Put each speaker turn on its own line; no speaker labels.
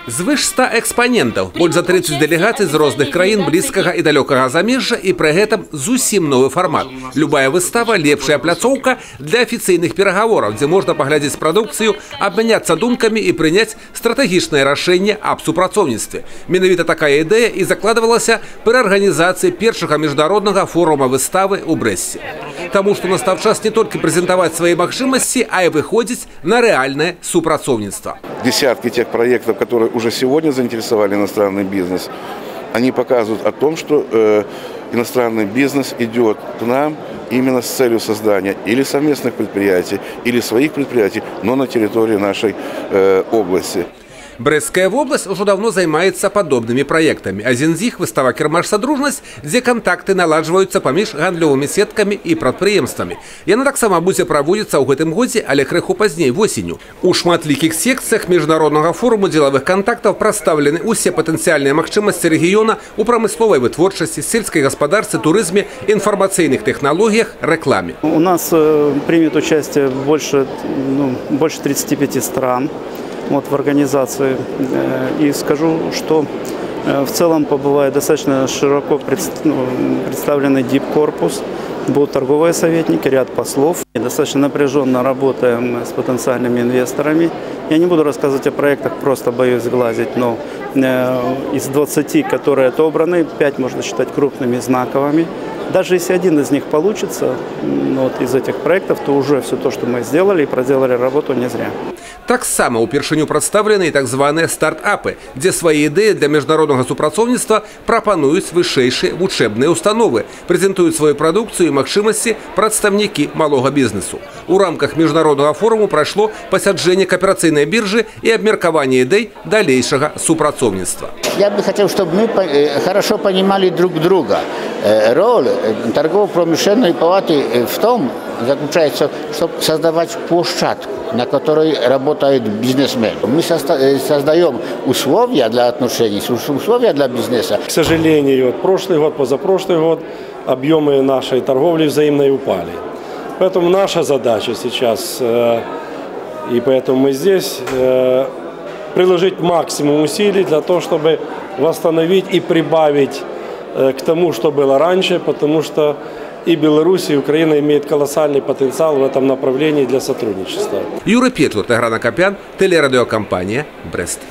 Звыш 100 экспонентаў, больш за 30 дэлегацый з розных краін блізкага і далёкага замежжа і пры гэтым зусім новы фармат. Любая выстава – лепшая пляцоўка для афіцыйных перагавораў, дзе можна паглядзець прадукцыю, абмяняцца думкамі і прыняць стратэгічнае рашэнне аб супрацоўніцтве. Менавіта такая ідэя і закладвалася пры арганізацыі першага міжнароднага форума выставы ў Брэсце. Таму што настаў час не толькі прэзентаваць свае магчымасці, а і выходзіць на рэальнае супрацоўніцтва.
Десятки тех проектов, которые уже сегодня заинтересовали иностранный бизнес, они показывают о том, что иностранный бизнес идет к нам именно с целью создания или совместных предприятий, или своих предприятий, но на территории нашей области.
Брэсцкая вобласць ужо давно займаецца падобнымі праектамі. Адзін з іх – выстава «Кірмаш Садружнасць», дзе кантакты наладжваюцца паміж гандлёвымі сеткамі і прадпрыемствамі. Яна таксама будзе праводзіцца ў гэтым годзе, але крыху пазней, восенню. У шматлікіх секцыях міжнароднага форуму дзелавых кантактаў прадстаўлены усе патэнцыяльныя магчымасці рэгіёна ў прамысловай вытворчасці, сельскай гаспадарцы, турызме, інфармацыйных тэхналогіях, рэкламе.
У нас примет участие больше 35 стран. В организации. И скажу, что в целом побывает достаточно широко представленный дипкорпус. Будут торговые советники, ряд послов. И достаточно напряженно работаем с потенциальными инвесторами. Я не буду рассказывать о проектах, просто боюсь сглазить, но из 20, которые отобраны, 5 можно считать крупными, знаковыми. Даже если один из них получится, из этих проектов, то уже все то, что мы сделали, и проделали работу не зря.
Таксама упершыню прадстаўлены так званыя стартапы, дзе свае ідэі для міжнароднага супрацоўніцтва прапануюць вышэйшыя вучэбныя установы, прэзентуюць сваю прадукцыю і магчымасці прадстаўнікі малога бізнесу. У рамках міжнароднага форуму прайшло пасяджэнне кааперацыйнай біржы і абмеркаванне ідэй далейшага супрацоўніцтва.
Я бы хотел, чтобы мы хорошо понимали друг друга. Роль торгово-промышленной палаты в том заключается, чтобы создавать площадку, на которой работает бизнесмен. Мы создаем условия для отношений, условия для бизнеса.
К сожалению, прошлый год, позапрошлый год объемы нашей торговли взаимной упали. Поэтому наша задача сейчас, и поэтому мы здесь, приложить максимум усилий для того, чтобы восстановить и прибавить к тому, что было раньше, потому что и Беларусь, и Украина имеют колоссальный потенциал в этом направлении для сотрудничества.
Юрий Петлюр, Тагран Акопян, телерадиокомпания «Брест».